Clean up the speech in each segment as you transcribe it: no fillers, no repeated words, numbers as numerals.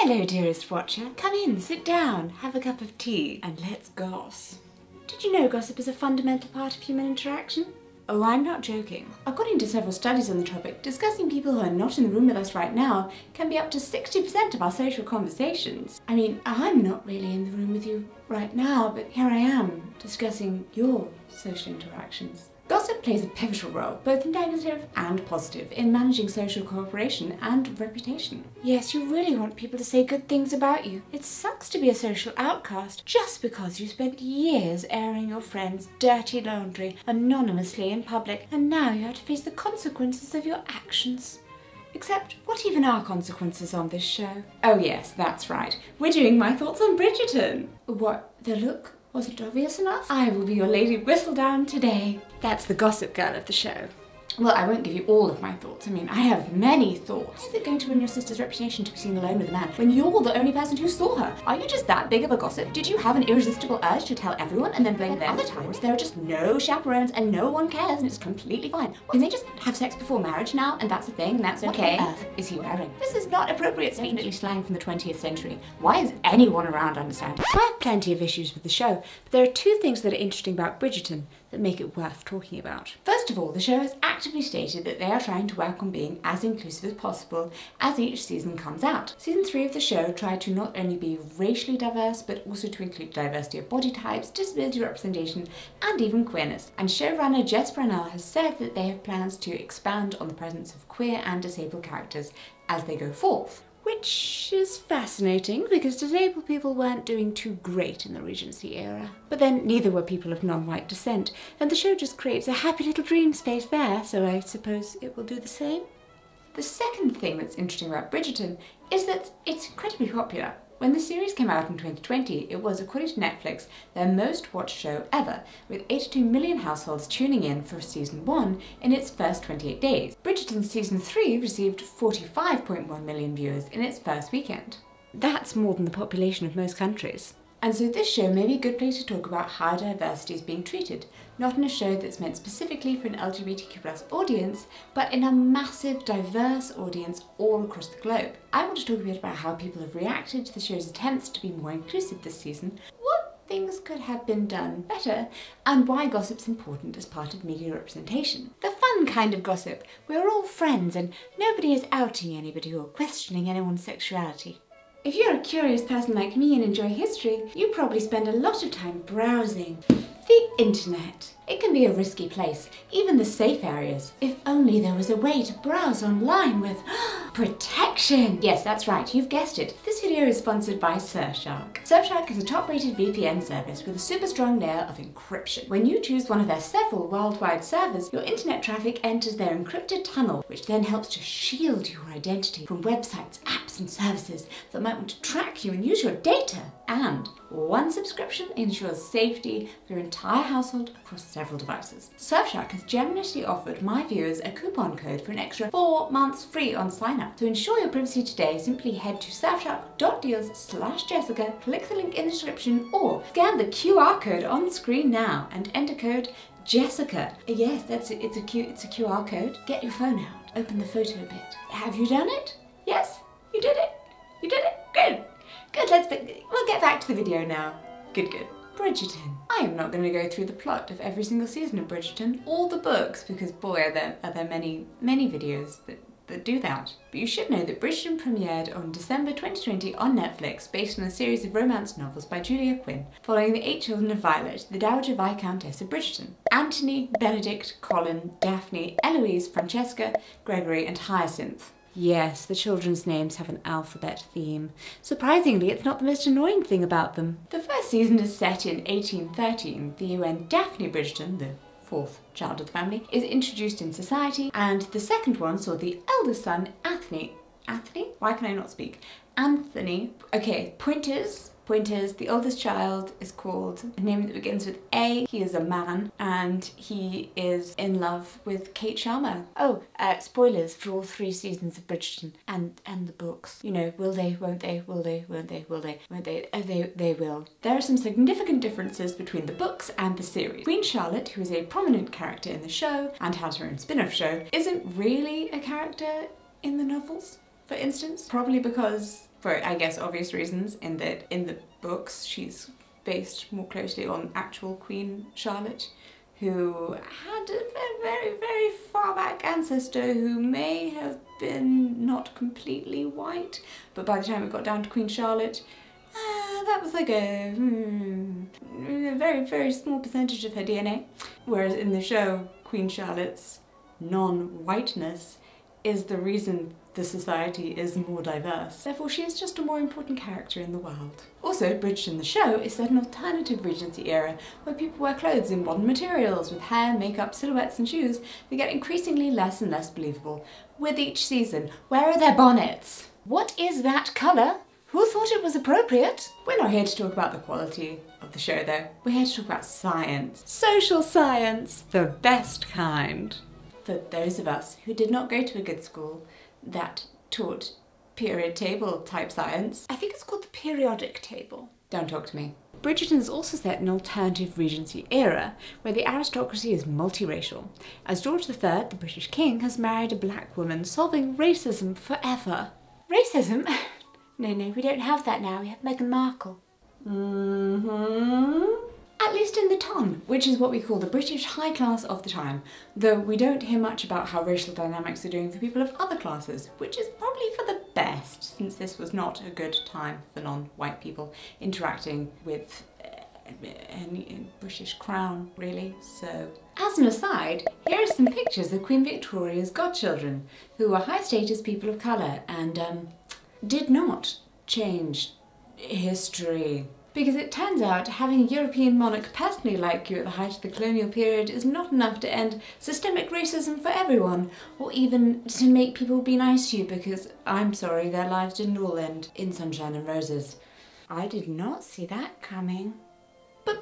Hello, dearest watcher. Come in, sit down, have a cup of tea, and let's goss. Did you know gossip is a fundamental part of human interaction? Oh, I'm not joking. According to several studies on the topic, discussing people who are not in the room with us right now can be up to 60% of our social conversations. I mean, I'm not really in the room with you right now, but here I am, discussing your social interactions. Gossip plays a pivotal role, both negative and positive, in managing social cooperation and reputation. Yes, you really want people to say good things about you. It sucks to be a social outcast just because you spent years airing your friends' dirty laundry anonymously in public, and now you have to face the consequences of your actions. Except, what even are consequences on this show? Oh yes, that's right. We're doing my thoughts on Bridgerton. What, the look? Wasn't obvious enough? I will be your Lady Whistledown today. That's the gossip girl of the show. Well, I won't give you all of my thoughts. I mean, I have many thoughts. How is it going to ruin your sister's reputation to be seen alone with a man when you're the only person who saw her? Are you just that big of a gossip? Did you have an irresistible urge to tell everyone and then blame them? Other times, there are just no chaperones and no one cares and it's completely fine. Can they just have sex before marriage now and that's a thing and that's okay? What on earth is he wearing? This is not appropriate, definitely slang from the 20th century. Why is anyone around understanding? I have plenty of issues with the show, but there are two things that are interesting about Bridgerton that make it worth talking about. First of all, the show has actively stated that they are trying to work on being as inclusive as possible as each season comes out. Season 3 of the show tried to not only be racially diverse, but also to include diversity of body types, disability representation, and even queerness. And showrunner Jess Brunel has said that they have plans to expand on the presence of queer and disabled characters as they go forth. Which is fascinating because disabled people weren't doing too great in the Regency era. But then neither were people of non-white descent, and the show just creates a happy little dream space there, so I suppose it will do the same. The second thing that's interesting about Bridgerton is that it's incredibly popular. When the series came out in 2020, it was, according to Netflix, their most watched show ever, with 82 million households tuning in for season 1 in its first 28 days. Bridgerton season 3 received 45.1 million viewers in its first weekend. That's more than the population of most countries. And so this show may be a good place to talk about how diversity is being treated, not in a show that's meant specifically for an LGBTQ+ audience, but in a massive, diverse audience all across the globe. I want to talk a bit about how people have reacted to the show's attempts to be more inclusive this season, what things could have been done better, and why gossip's important as part of media representation. The fun kind of gossip, we're all friends and nobody is outing anybody or questioning anyone's sexuality. If you're a curious person like me and enjoy history, you probably spend a lot of time browsing the internet. It can be a risky place, even the safe areas. If only there was a way to browse online with protection. Yes, that's right, you've guessed it. This video is sponsored by Surfshark. Surfshark is a top-rated VPN service with a super strong layer of encryption. When you choose one of their several worldwide servers, your internet traffic enters their encrypted tunnel, which then helps to shield your identity from websites, apps, and services that might want to track you and use your data. And one subscription ensures safety for your entire household across several devices. Surfshark has generously offered my viewers a coupon code for an extra 4 months free on sign-up. To ensure your privacy today, simply head to surfshark.deals/Jessica, click the link in the description, or scan the QR code on screen now and enter code Jessica. Yes, that's it. It's a QR code. Get your phone out. Open the photo a bit. Have you done it? Yes? You did it? You did it? Good. Good, we'll get back to the video now. Good. Bridgerton. I am not going to go through the plot of every single season of Bridgerton, or the books, because boy are there many videos that do that. But you should know that Bridgerton premiered on December 2020 on Netflix, based on a series of romance novels by Julia Quinn, following the 8 children of Violet, the Dowager Viscountess of Bridgerton. Anthony, Benedict, Colin, Daphne, Eloise, Francesca, Gregory, and Hyacinth. Yes, the children's names have an alphabet theme. Surprisingly, it's not the most annoying thing about them. The first season is set in 1813, the year when Daphne Bridgerton, the 4th child of the family, is introduced in society, and the second one saw the eldest son, Anthony. Why can I not speak? Anthony. Okay, Pointers, the oldest child, is called a name that begins with A. He is a man, and he is in love with Kate Sharma. Oh, spoilers for all 3 seasons of Bridgerton and the books. You know, will they, won't they, will they, won't they, will they, won't they? Oh, they will. There are some significant differences between the books and the series. Queen Charlotte, who is a prominent character in the show and had her own spin-off show, isn't really a character in the novels, for instance, probably because for, I guess, obvious reasons, in that in the books she's based more closely on actual Queen Charlotte, who had a very, very far back ancestor who may have been not completely white, but by the time it got down to Queen Charlotte, that was like a very, very small percentage of her DNA. Whereas in the show, Queen Charlotte's non-whiteness is the reason the society is more diverse. Therefore, she is just a more important character in the world. Also, Bridgerton the show is set in an alternative Regency era where people wear clothes in modern materials with hair, makeup, silhouettes and shoes that get increasingly less and less believable with each season. Where are their bonnets? What is that colour? Who thought it was appropriate? We're not here to talk about the quality of the show though. We're here to talk about science. Social science, the best kind. For those of us who did not go to a good school that taught period table type science, I think it's called the periodic table. Don't talk to me. Bridgerton is also set in an alternative Regency era where the aristocracy is multiracial, as George III, the British king, has married a black woman, solving racism forever. Racism? No, we don't have that now. We have Meghan Markle. At least in the ton, which is what we call the British high class of the time, though we don't hear much about how racial dynamics are doing for people of other classes, which is probably for the best, since this was not a good time for non-white people interacting with any British crown, really, so. As an aside, here are some pictures of Queen Victoria's godchildren, who were high-status people of colour and did not change history. Because it turns out having a European monarch personally like you at the height of the colonial period is not enough to end systemic racism for everyone, or even to make people be nice to you because, I'm sorry, their lives didn't all end in sunshine and roses. I did not see that coming. But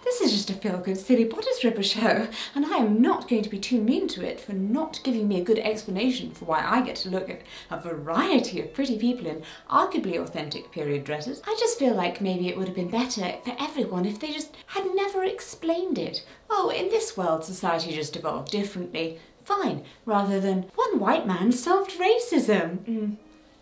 this is just a feel-good silly bodice ripper show, and I am not going to be too mean to it for not giving me a good explanation for why I get to look at a variety of pretty people in arguably authentic period dresses. I just feel like maybe it would have been better for everyone if they just had never explained it. Oh, in this world society just evolved differently. Fine, rather than one white man solved racism.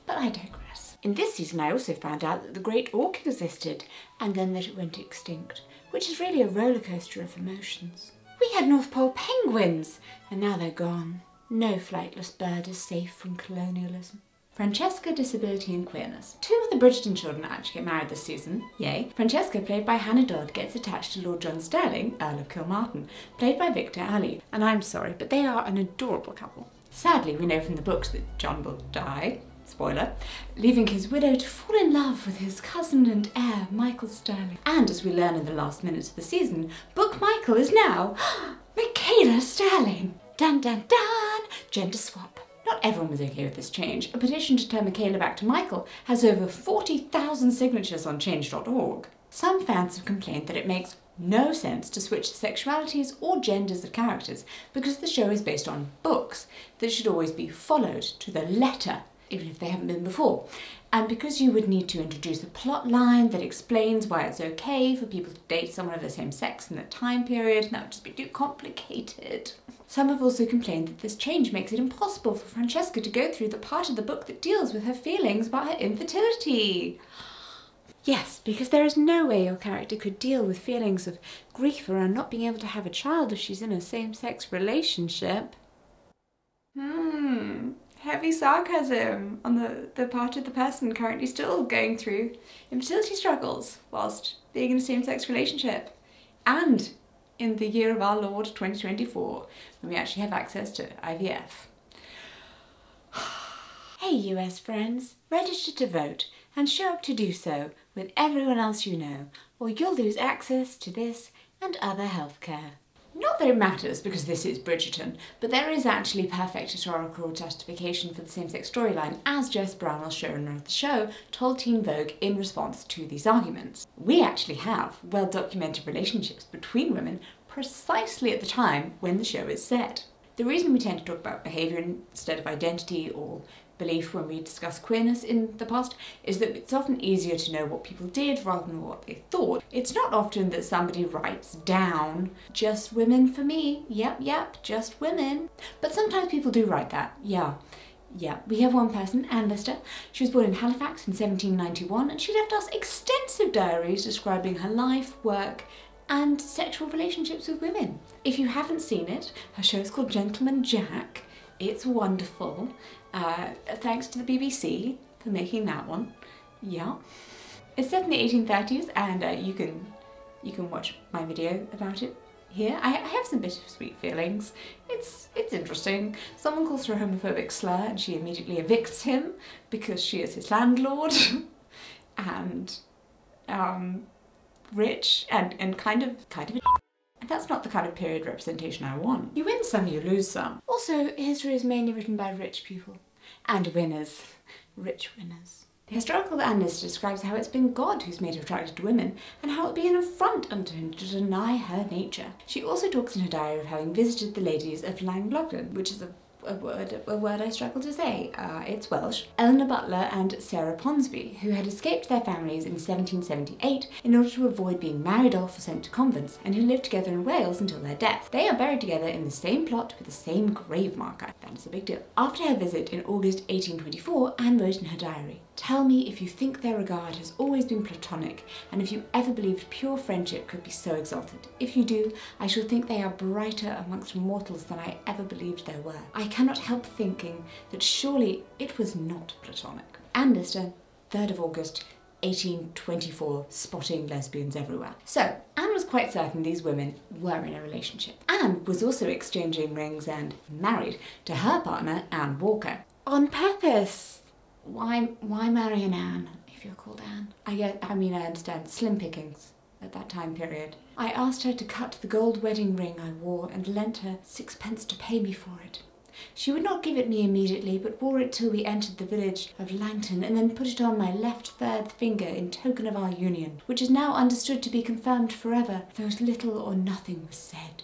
But I digress. In this season I also found out that the Great Auk existed, and then that it went extinct, which is really a roller coaster of emotions. We had North Pole penguins, and now they're gone. No flightless bird is safe from colonialism. Francesca, Disability and Queerness. 2 of the Bridgerton children actually get married this season, yay. Francesca, played by Hannah Dodd, gets attached to Lord John Sterling, Earl of Kilmartin, played by Victor Ali, and I'm sorry, but they are an adorable couple. Sadly, we know from the books that John will die, spoiler, leaving his widow to fall in love with his cousin and heir, Michael Sterling. And as we learn in the last minutes of the season, Book Michael is now Michaela Sterling. Dun dun dun! Gender swap. Not everyone was okay with this change. A petition to turn Michaela back to Michael has over 40,000 signatures on change.org. Some fans have complained that it makes no sense to switch the sexualities or genders of characters because the show is based on books that should always be followed to the letter, even if they haven't been before. And because you would need to introduce a plot line that explains why it's okay for people to date someone of the same sex in that time period, that would just be too complicated. Some have also complained that this change makes it impossible for Francesca to go through the part of the book that deals with her feelings about her infertility. Yes, because there is no way your character could deal with feelings of grief around not being able to have a child if she's in a same-sex relationship. Heavy sarcasm on the part of the person currently still going through infertility struggles whilst being in a same-sex relationship. And in the year of our Lord 2024, when we actually have access to IVF. Hey US friends, register to vote and show up to do so with everyone else you know, or you'll lose access to this and other healthcare. Not that it matters because this is Bridgerton, but there is actually perfect historical justification for the same-sex storyline, as Jess Brownell, showrunner of the show, told Teen Vogue in response to these arguments. We actually have well-documented relationships between women precisely at the time when the show is set. The reason we tend to talk about behaviour instead of identity or belief when we discuss queerness in the past is that it's often easier to know what people did rather than what they thought. It's not often that somebody writes down, just women for me, yep, just women. But sometimes people do write that, yeah. Yeah, we have one person, Anne Lister. She was born in Halifax in 1791 and she left us extensive diaries describing her life, work and sexual relationships with women. If you haven't seen it, her show is called Gentleman Jack. It's wonderful. Thanks to the BBC for making that one. Yeah. It's set in the 1830s and you can watch my video about it here. I have some bittersweet feelings. It's interesting. Someone calls her a homophobic slur and she immediately evicts him because she is his landlord and rich and kind of and that's not the kind of period representation I want. You win some, you lose some. Also, history is mainly written by rich people and winners. Rich winners. The historical Anne Lister describes how it's been God who's made her attracted to women, and how it would be an affront unto him to deny her nature. She also talks in her diary of having visited the ladies of Llangollen, which is a word I struggle to say. It's Welsh. Eleanor Butler and Sarah Ponsonby, who had escaped their families in 1778 in order to avoid being married off or sent to convents, and who lived together in Wales until their death. They are buried together in the same plot with the same grave marker. That is a big deal. After her visit in August 1824, Anne wrote in her diary, "Tell me if you think their regard has always been platonic, and if you ever believed pure friendship could be so exalted. If you do, I shall think they are brighter amongst mortals than I ever believed there were. I cannot help thinking that surely it was not platonic." Anne Lister, 3rd of August, 1824, spotting lesbians everywhere. So, Anne was quite certain these women were in a relationship. Anne was also exchanging rings and married to her partner, Anne Walker. On purpose. Why marry an Anne if you're called Anne? I understand slim pickings at that time period. I asked her to cut the gold wedding ring I wore and lent her 6 pence to pay me for it. She would not give it me immediately, but wore it till we entered the village of Langton, and then put it on my left third finger in token of our union, which is now understood to be confirmed forever, though little or nothing was said.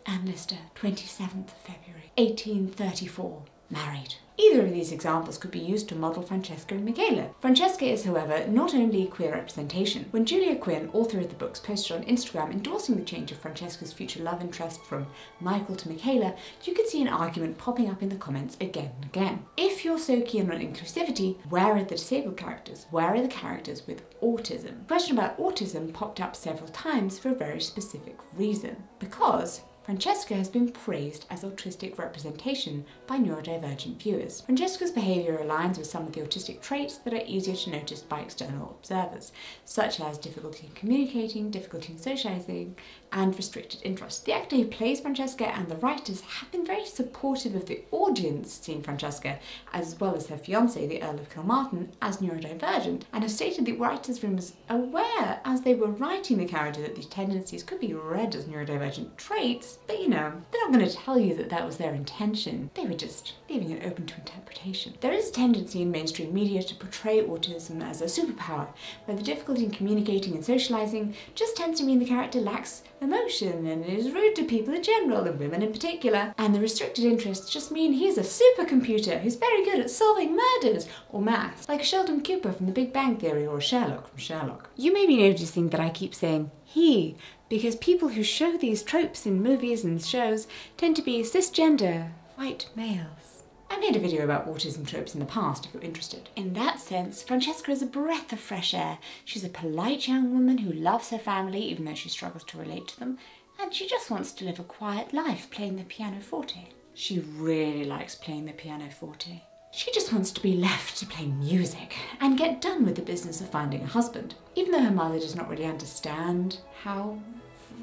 Anne Lister, 27th of February, 1834. Married. Either of these examples could be used to model Francesca and Michaela. Francesca is, however, not only queer representation. When Julia Quinn, author of the books, posted on Instagram endorsing the change of Francesca's future love interest from Michael to Michaela, you could see an argument popping up in the comments again and again. If you're so keen on inclusivity, where are the disabled characters? Where are the characters with autism? The question about autism popped up several times for a very specific reason. Because Francesca has been praised as autistic representation by neurodivergent viewers. Francesca's behaviour aligns with some of the autistic traits that are easier to notice by external observers, such as difficulty in communicating, difficulty in socialising, and restricted interest. The actor who plays Francesca and the writers have been very supportive of the audience seeing Francesca, as well as her fiancé, the Earl of Kilmartin, as neurodivergent, and have stated the writers' room was aware as they were writing the character that these tendencies could be read as neurodivergent traits. But you know, they're not going to tell you that that was their intention. They were just leaving it open to interpretation. There is a tendency in mainstream media to portray autism as a superpower, where the difficulty in communicating and socialising just tends to mean the character lacks emotion and is rude to people in general, and women in particular. And the restricted interests just mean he's a supercomputer who's very good at solving murders or maths, like Sheldon Cooper from The Big Bang Theory or Sherlock from Sherlock. You may be noticing that I keep saying he, because people who show these tropes in movies and shows tend to be cisgender, white males. I made a video about autism tropes in the past if you're interested. In that sense, Francesca is a breath of fresh air. She's a polite young woman who loves her family even though she struggles to relate to them, and she just wants to live a quiet life playing the pianoforte. She really likes playing the pianoforte. She just wants to be left to play music and get done with the business of finding a husband. Even though her mother does not really understand how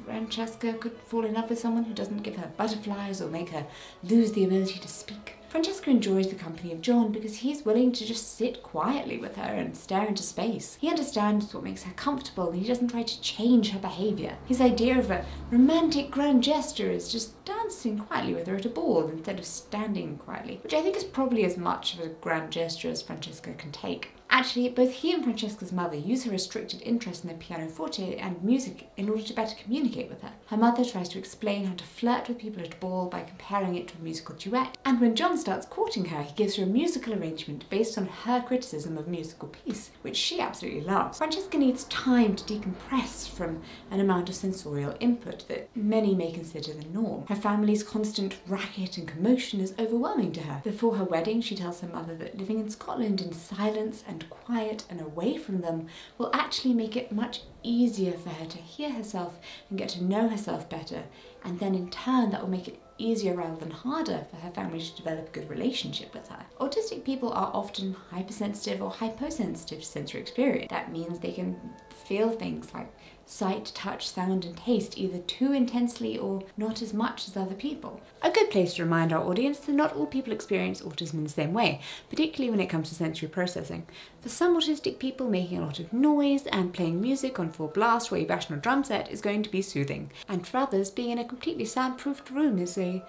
Francesca could fall in love with someone who doesn't give her butterflies or make her lose the ability to speak. Francesca enjoys the company of John because he's willing to just sit quietly with her and stare into space. He understands what makes her comfortable and he doesn't try to change her behaviour. His idea of a romantic grand gesture is just dancing quietly with her at a ball instead of standing quietly, which I think is probably as much of a grand gesture as Francesca can take. Actually, both he and Francesca's mother use her restricted interest in the pianoforte and music in order to better communicate with her. Her mother tries to explain how to flirt with people at a ball by comparing it to a musical duet, and when John starts courting her, he gives her a musical arrangement based on her criticism of musical piece, which she absolutely loves. Francesca needs time to decompress from an amount of sensorial input that many may consider the norm. Her family's constant racket and commotion is overwhelming to her. Before her wedding, she tells her mother that living in Scotland in silence and quiet and away from them will actually make it much easier for her to hear herself and get to know herself better, and then in turn that will make it easier rather than harder for her family to develop a good relationship with her. Autistic people are often hypersensitive or hyposensitive to sensory experience. That means they can feel things like sight, touch, sound and taste either too intensely or not as much as other people. A good place to remind our audience that not all people experience autism in the same way, particularly when it comes to sensory processing. For some autistic people, making a lot of noise and playing music on full blast while you bash on a drum set is going to be soothing, and for others, being in a completely soundproofed room is a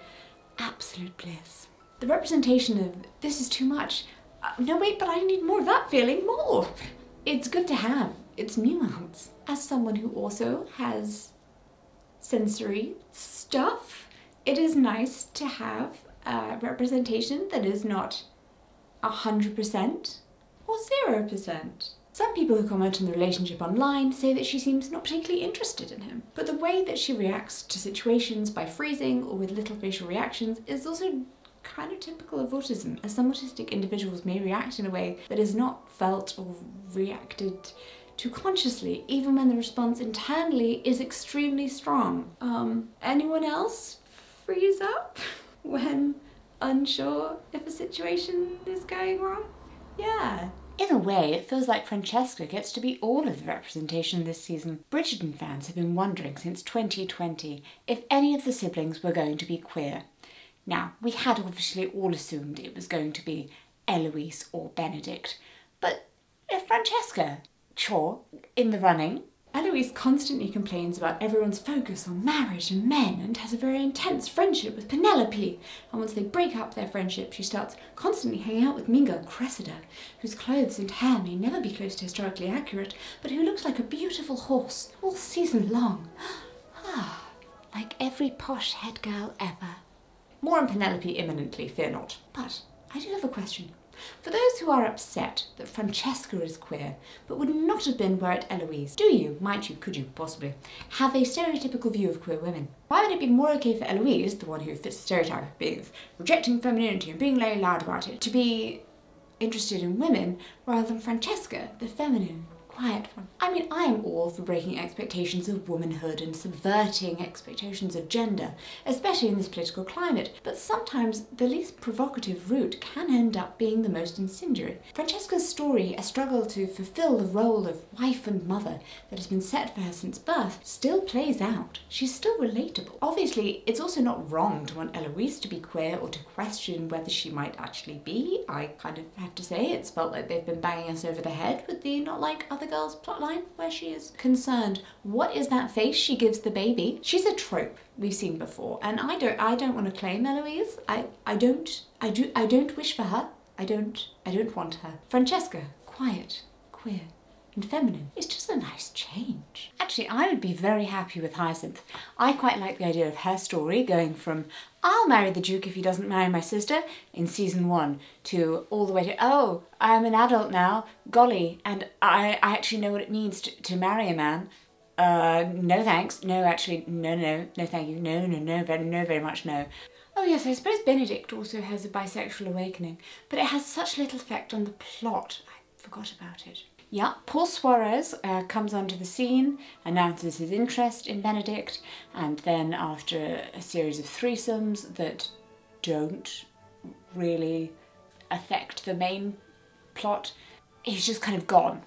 absolute bliss. The representation of this is too much, no wait, but I need more of that feeling, more! It's good to have. It's nuance. As someone who also has sensory stuff, it is nice to have a representation that is not 100% or 0%. Some people who comment on the relationship online say that she seems not particularly interested in him, but the way that she reacts to situations by freezing or with little facial reactions is also kind of typical of autism, as some autistic individuals may react in a way that is not felt or reacted to consciously, even when the response internally is extremely strong. Anyone else freeze up when unsure if a situation is going wrong? Yeah. In a way, it feels like Francesca gets to be all of the representation this season. Bridgerton fans have been wondering since 2020 if any of the siblings were going to be queer. Now, we had obviously all assumed it was going to be Eloise or Benedict, but if Francesca, sure, in the running. Eloise constantly complains about everyone's focus on marriage and men and has a very intense friendship with Penelope. And once they break up their friendship, she starts constantly hanging out with mean girl Cressida, whose clothes and hair may never be close to historically accurate, but who looks like a beautiful horse all season long. Like every posh head girl ever. More on Penelope imminently, fear not. But I do have a question. For those who are upset that Francesca is queer, but would not have been were it Eloise, do you, might you, could you, possibly, have a stereotypical view of queer women? Why would it be more okay for Eloise, the one who fits the stereotype of being rejecting femininity and being very loud about it, to be interested in women, rather than Francesca, the feminine, quiet one? I mean, I am all for breaking expectations of womanhood and subverting expectations of gender, especially in this political climate, but sometimes the least provocative route can end up being the most incendiary. Francesca's story, a struggle to fulfill the role of wife and mother that has been set for her since birth, still plays out. She's still relatable. Obviously, it's also not wrong to want Eloise to be queer or to question whether she might actually be. I kind of have to say it's felt like they've been banging us over the head with the not like other girls plotline where she is concerned. What is that face she gives the baby? She's a trope we've seen before, and I don't want to claim Eloise. I don't wish for her. I don't want her. Francesca, quiet, queer, and feminine. It's just a nice change. Actually, I would be very happy with Hyacinth. I quite like the idea of her story going from I'll marry the Duke if he doesn't marry my sister in season 1 to all the way to, oh, I'm an adult now, golly, and I actually know what it means to marry a man. No thanks, no actually, no thank you, no very much no. Oh yes, I suppose Benedict also has a bisexual awakening, but it has such little effect on the plot. I forgot about it. Yeah, Paul Suarez comes onto the scene, announces his interest in Benedict, and then after a series of threesomes that don't really affect the main plot, he's just kind of gone,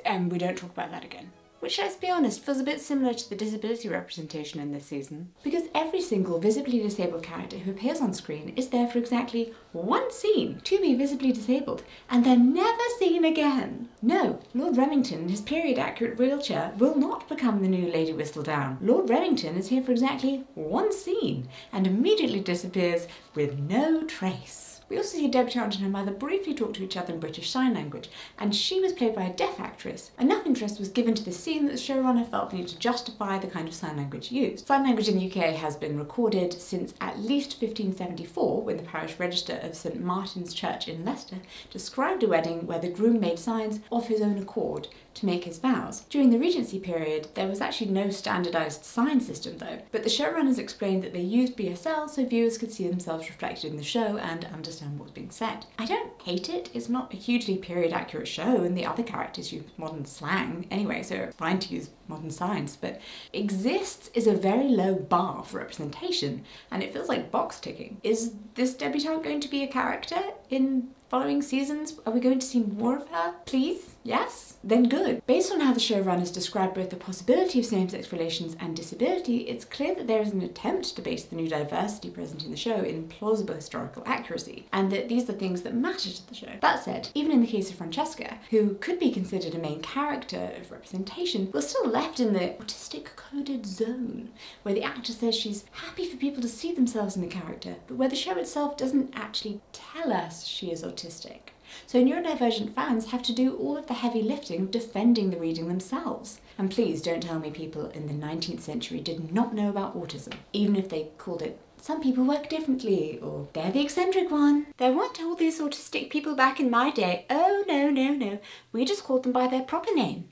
and we don't talk about that again. Which, let's be honest, feels a bit similar to the disability representation in this season. Because every single visibly disabled character who appears on screen is there for exactly one scene to be visibly disabled, and they're never seen again. No, Lord Remington in his period-accurate wheelchair will not become the new Lady Whistledown. Lord Remington is here for exactly one scene, and immediately disappears with no trace. We also see a debutante and her mother briefly talk to each other in British Sign Language, and she was played by a deaf actress. Enough interest was given to the scene that the showrunner felt the need to justify the kind of sign language used. Sign language in the UK has been recorded since at least 1574, when the parish register of St Martin's Church in Leicester described a wedding where the groom made signs of his own accord to make his vows. During the Regency period, there was actually no standardised sign system though, but the showrunners explained that they used BSL so viewers could see themselves reflected in the show and understand what was being said. I don't hate it, it's not a hugely period accurate show and the other characters use modern slang anyway, so it's fine to use modern signs, but exists is a very low bar for representation and it feels like box ticking. Is this debutante going to be a character in following seasons? Are we going to see more of her? Please? Yes? Then good. Based on how the showrunners describe both the possibility of same-sex relations and disability, it's clear that there is an attempt to base the new diversity present in the show in plausible historical accuracy, and that these are things that matter to the show. That said, even in the case of Francesca, who could be considered a main character of representation, we're still left in the autistic-coded zone, where the actor says she's happy for people to see themselves in the character, but where the show itself doesn't actually tell us she is autistic. So neurodivergent fans have to do all of the heavy lifting of defending the reading themselves. And please don't tell me people in the 19th century did not know about autism, even if they called it "some people work differently" or "they're the eccentric one." There weren't all these autistic people back in my day. Oh no, no, no. We just called them by their proper name.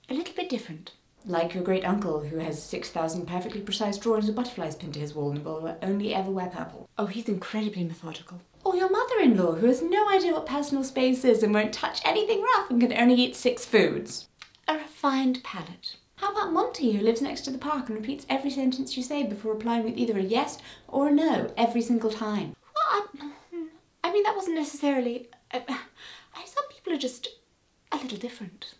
A little bit different. Like your great uncle who has 6,000 perfectly precise drawings of butterflies pinned to his wall and will only ever wear purple. Oh, he's incredibly methodical. Or your mother-in-law who has no idea what personal space is and won't touch anything rough and can only eat 6 foods. A refined palate. How about Monty, who lives next to the park and repeats every sentence you say before replying with either a yes or a no every single time? Well, I mean, that wasn't necessarily... some people are just a little different.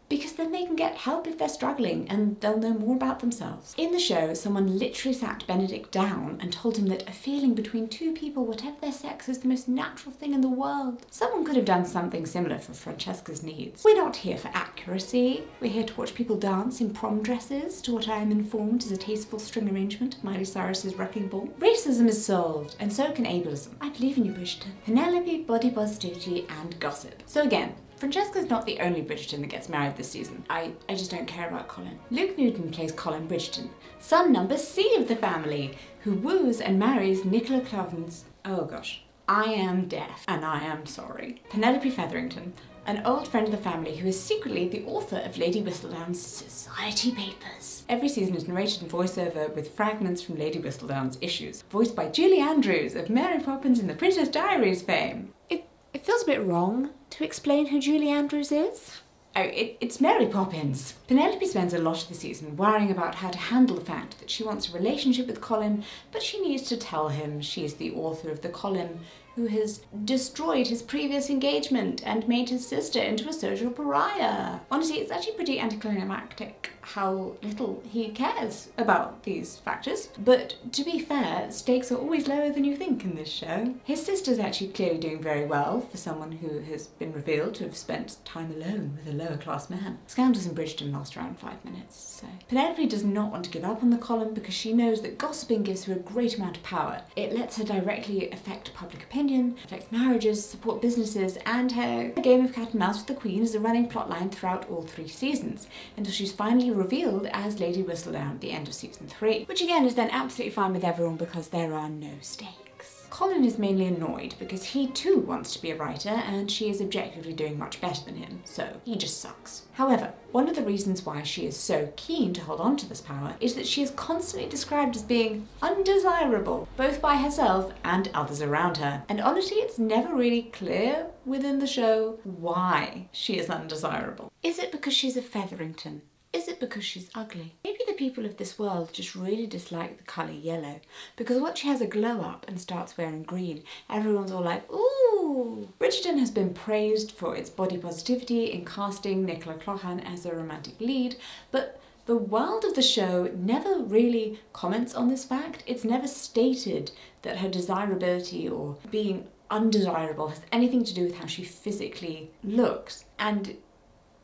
Because then they can get help if they're struggling and they'll know more about themselves. In the show, someone literally sat Benedict down and told him that a feeling between two people, whatever their sex, is the most natural thing in the world. Someone could have done something similar for Francesca's needs. We're not here for accuracy. We're here to watch people dance in prom dresses to what I am informed is a tasteful string arrangement of Miley Cyrus's Wrecking Ball. Racism is solved, and so can ableism. I believe in you, Bridgerton. Penelope, body positivity, and gossip. So again, Francesca's not the only Bridgerton that gets married this season. I just don't care about Colin. Luke Newton plays Colin Bridgerton, son number C of the family, who woos and marries Nicola Cloven's... oh gosh. I am deaf, and I am sorry. Penelope Featherington, an old friend of the family who is secretly the author of Lady Whistledown's Society Papers. Every season is narrated in voiceover with fragments from Lady Whistledown's issues, voiced by Julie Andrews of Mary Poppins and the Princess Diaries fame. It feels a bit wrong to explain who Julie Andrews is. Oh, it's Mary Poppins. Penelope spends a lot of the season worrying about how to handle the fact that she wants a relationship with Colin, but she needs to tell him she is the author of the column who has destroyed his previous engagement and made his sister into a social pariah. Honestly, it's actually pretty anticlimactic how little he cares about these factors. But to be fair, stakes are always lower than you think in this show. His sister's actually clearly doing very well for someone who has been revealed to have spent time alone with a lower class man. Scandals in Bridgerton last around 5 minutes, so. Penelope does not want to give up on the column because she knows that gossiping gives her a great amount of power. It lets her directly affect public opinion, affect marriages, support businesses, and her game of cat and mouse with the Queen is a running plotline throughout all 3 seasons, until she's finally revealed as Lady Whistledown at the end of season 3. Which again is then absolutely fine with everyone because there are no stakes. Colin is mainly annoyed because he too wants to be a writer and she is objectively doing much better than him, so he just sucks. However, one of the reasons why she is so keen to hold on to this power is that she is constantly described as being undesirable, both by herself and others around her. And honestly, it's never really clear within the show why she is undesirable. Is it because she's a Featherington? Is it because she's ugly? Maybe the people of this world just really dislike the colour yellow, because once she has a glow up and starts wearing green, everyone's all like, ooh! Bridgerton has been praised for its body positivity in casting Nicola Clohan as a romantic lead, but the world of the show never really comments on this fact. It's never stated that her desirability or being undesirable has anything to do with how she physically looks, and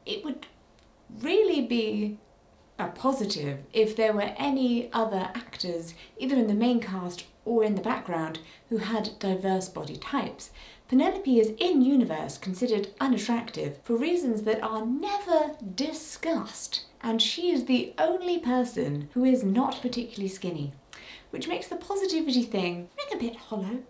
it would really be a positive if there were any other actors, either in the main cast or in the background who had diverse body types, Penelope is in universe considered unattractive for reasons that are never discussed, and she is the only person who is not particularly skinny, which makes the positivity thing ring a bit hollow,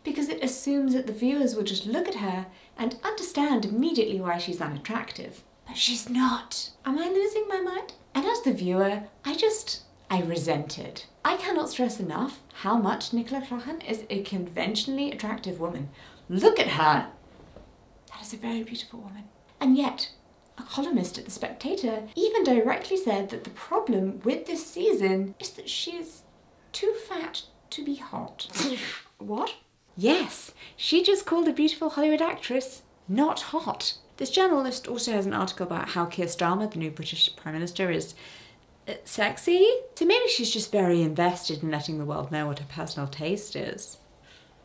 because it assumes that the viewers will just look at her and understand immediately why she's unattractive. But she's not. Am I losing my mind? And as the viewer, I resent it. I cannot stress enough how much Nicola Clohan is a conventionally attractive woman. Look at her! That is a very beautiful woman. And yet, a columnist at The Spectator even directly said that the problem with this season is that she is too fat to be hot. What? Yes, she just called a beautiful Hollywood actress not hot. This journalist also has an article about how Keir Starmer, the new British Prime Minister, is sexy. So maybe she's just very invested in letting the world know what her personal taste is.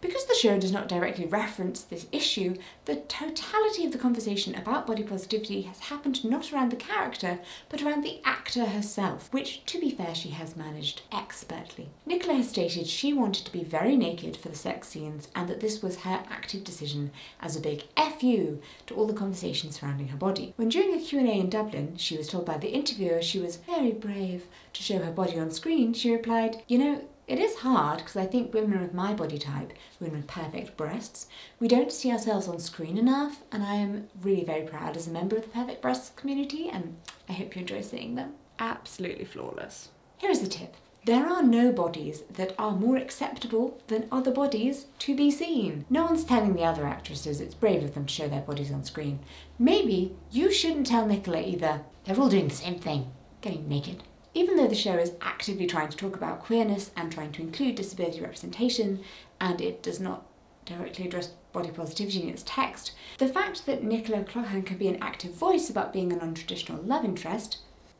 Because the show does not directly reference this issue, the totality of the conversation about body positivity has happened not around the character, but around the actor herself, which, to be fair, she has managed expertly. Nicola has stated she wanted to be very naked for the sex scenes and that this was her active decision as a big FU to all the conversation surrounding her body. When during a Q&A in Dublin, she was told by the interviewer she was very brave to show her body on screen, she replied, "You know, it is hard because I think women with my body type, women with perfect breasts, we don't see ourselves on screen enough, and I am really very proud as a member of the perfect breasts community, and I hope you enjoy seeing them." Absolutely flawless. Here is the tip. There are no bodies that are more acceptable than other bodies to be seen. No one's telling the other actresses it's brave of them to show their bodies on screen. Maybe you shouldn't tell Nicola either. They're all doing the same thing, getting naked. Even though the show is actively trying to talk about queerness and trying to include disability representation, and it does not directly address body positivity in its text, the fact that Nicola Clohan can be an active voice about being a non-traditional love interest,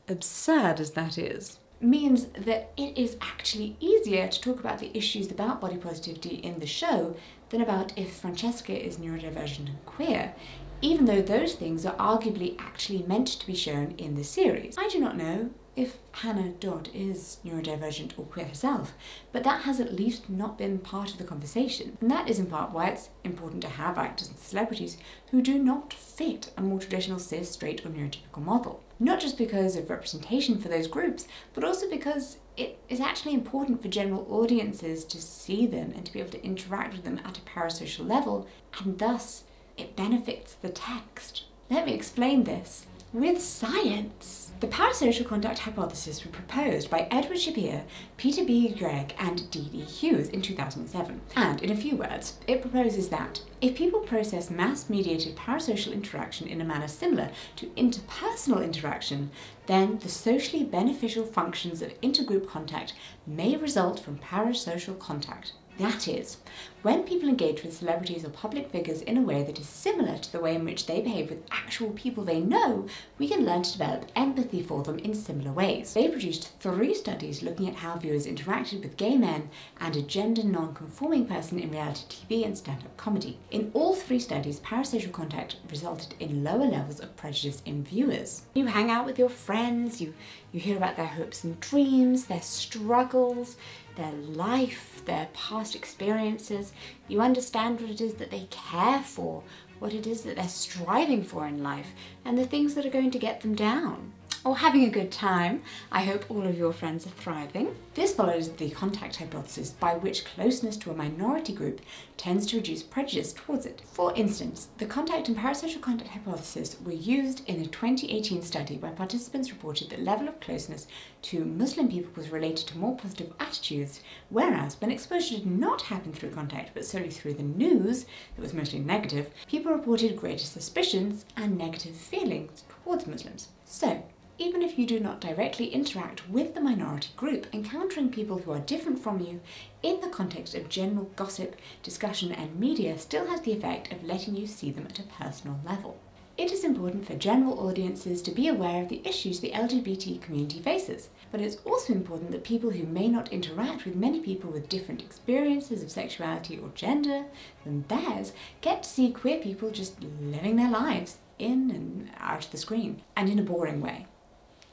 absurd as that is, means that it is actually easier to talk about the issues about body positivity in the show than about if Francesca is neurodivergent and queer, even though those things are arguably actually meant to be shown in the series. I do not know if Hannah Dodd is neurodivergent or queer herself, but that has at least not been part of the conversation. And that is in part why it's important to have actors and celebrities who do not fit a more traditional cis, straight or neurotypical model. Not just because of representation for those groups, but also because it is actually important for general audiences to see them and to be able to interact with them at a parasocial level, and thus it benefits the text. Let me explain this with science. The parasocial contact hypothesis was proposed by Edward Shapiro, Peter B. Gregg and D.D. Hughes in 2007. And in a few words, it proposes that if people process mass-mediated parasocial interaction in a manner similar to interpersonal interaction, then the socially beneficial functions of intergroup contact may result from parasocial contact. That is, when people engage with celebrities or public figures in a way that is similar to the way in which they behave with actual people they know, we can learn to develop empathy for them in similar ways. They produced 3 studies looking at how viewers interacted with gay men and a gender non-conforming person in reality TV and stand-up comedy. In all 3 studies, parasocial contact resulted in lower levels of prejudice in viewers. You hang out with your friends, you hear about their hopes and dreams, their struggles, their life, their past experiences. You understand what it is that they care for, what it is that they're striving for in life, and the things that are going to get them down. Or having a good time. I hope all of your friends are thriving. This follows the contact hypothesis, by which closeness to a minority group tends to reduce prejudice towards it. For instance, the contact and parasocial contact hypothesis were used in a 2018 study where participants reported that level of closeness to Muslim people was related to more positive attitudes, whereas when exposure did not happen through contact but solely through the news, that was mostly negative, people reported greater suspicions and negative feelings towards Muslims. So, even if you do not directly interact with the minority group, encountering people who are different from you in the context of general gossip, discussion and media still has the effect of letting you see them at a personal level. It is important for general audiences to be aware of the issues the LGBT community faces, but it's also important that people who may not interact with many people with different experiences of sexuality or gender than theirs get to see queer people just living their lives in and out of the screen, and in a boring way.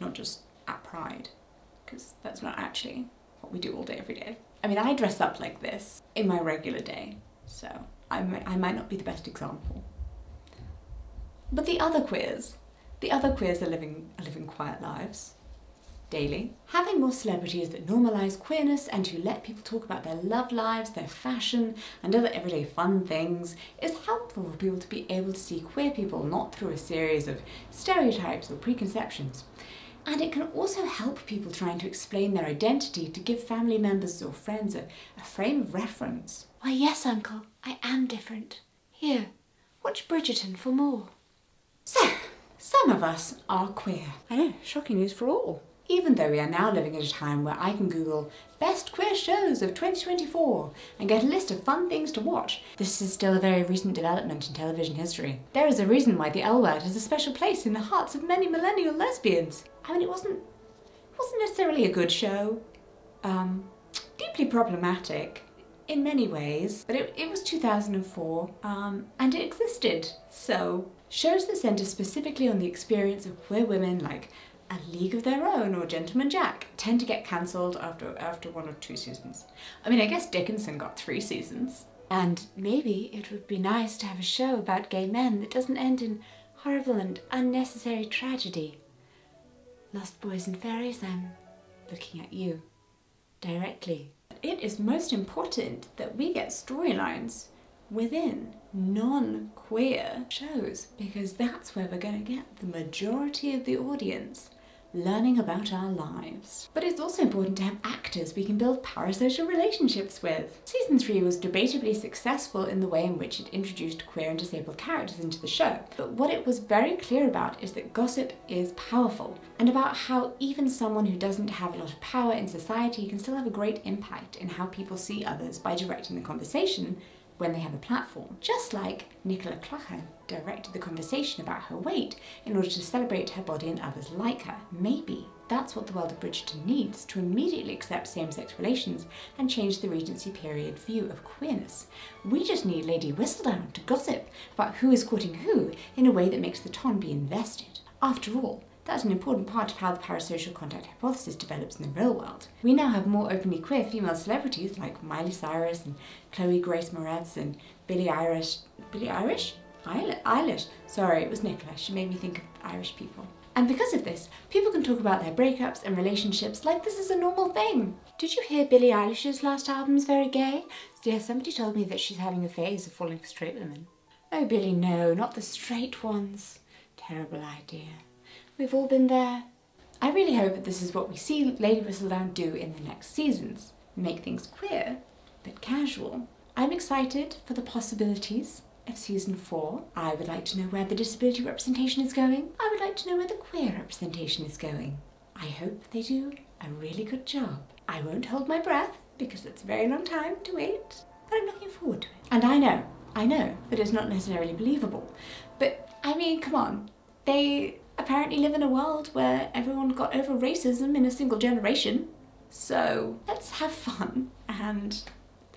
Not just at Pride, because that's not actually what we do all day every day. I mean, I dress up like this in my regular day, so I might not be the best example. But the other queers are living quiet lives, daily. Having more celebrities that normalise queerness and who let people talk about their love lives, their fashion and other everyday fun things is helpful for people to be able to see queer people not through a series of stereotypes or preconceptions. And it can also help people trying to explain their identity to give family members or friends a frame of reference. Why yes, Uncle, I am different. Here, watch Bridgerton for more. So, some of us are queer. I know, shocking news for all. Even though we are now living at a time where I can Google best queer shows of 2024 and get a list of fun things to watch, this is still a very recent development in television history. There is a reason why the L Word has a special place in the hearts of many millennial lesbians. I mean, it wasn't necessarily a good show. Deeply problematic in many ways, but it was 2004 and it existed. So, shows that centre specifically on the experience of queer women like A League of Their Own or Gentleman Jack tend to get cancelled after 1 or 2 seasons. I mean, I guess Dickinson got 3 seasons. And maybe it would be nice to have a show about gay men that doesn't end in horrible and unnecessary tragedy. Lost Boys and Fairies, I'm looking at you directly. It is most important that we get storylines within non-queer shows, because that's where we're going to get the majority of the audience learning about our lives. But it's also important to have actors we can build parasocial relationships with. Season 3 was debatably successful in the way in which it introduced queer and disabled characters into the show, but what it was very clear about is that gossip is powerful, and about how even someone who doesn't have a lot of power in society can still have a great impact in how people see others by directing the conversation when they have a platform. Just like Nicola Claghan directed the conversation about her weight in order to celebrate her body and others like her. Maybe that's what the world of Bridgerton needs to immediately accept same-sex relations and change the Regency period view of queerness. We just need Lady Whistledown to gossip about who is courting who in a way that makes the ton be invested. After all, that's an important part of how the parasocial contact hypothesis develops in the real world. We now have more openly queer female celebrities like Miley Cyrus and Chloe Grace Moretz and Billie Eilish. Sorry, it was Nicola. She made me think of Irish people. And because of this, people can talk about their breakups and relationships like this is a normal thing. Did you hear Billie Eilish's last album's very gay? Yeah, somebody told me that she's having a phase of falling for straight women. Oh, Billie, no, not the straight ones. Terrible idea. We've all been there. I really hope that this is what we see Lady Whistledown do in the next seasons. Make things queer, but casual. I'm excited for the possibilities of season 4. I would like to know where the disability representation is going. I would like to know where the queer representation is going. I hope they do a really good job. I won't hold my breath because it's a very long time to wait, but I'm looking forward to it. And I know that it's not necessarily believable, but I mean, come on, they apparently live in a world where everyone got over racism in a single generation. So let's have fun and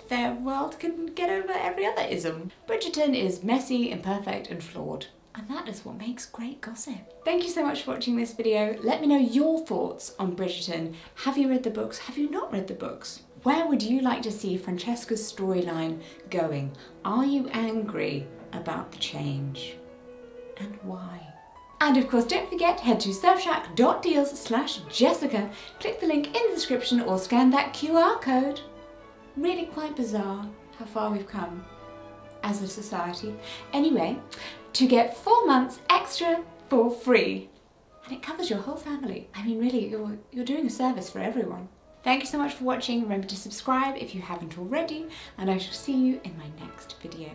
their world can get over every other ism. Bridgerton is messy, imperfect and flawed. And that is what makes great gossip. Thank you so much for watching this video. Let me know your thoughts on Bridgerton. Have you read the books? Have you not read the books? Where would you like to see Francesca's storyline going? Are you angry about the change? And why? And of course, don't forget, head to surfshack.deals/Jessica, click the link in the description or scan that QR code. Really quite bizarre how far we've come as a society. Anyway, to get 4 months extra for free. And it covers your whole family. I mean, really, you're doing a service for everyone. Thank you so much for watching. Remember to subscribe if you haven't already, and I shall see you in my next video.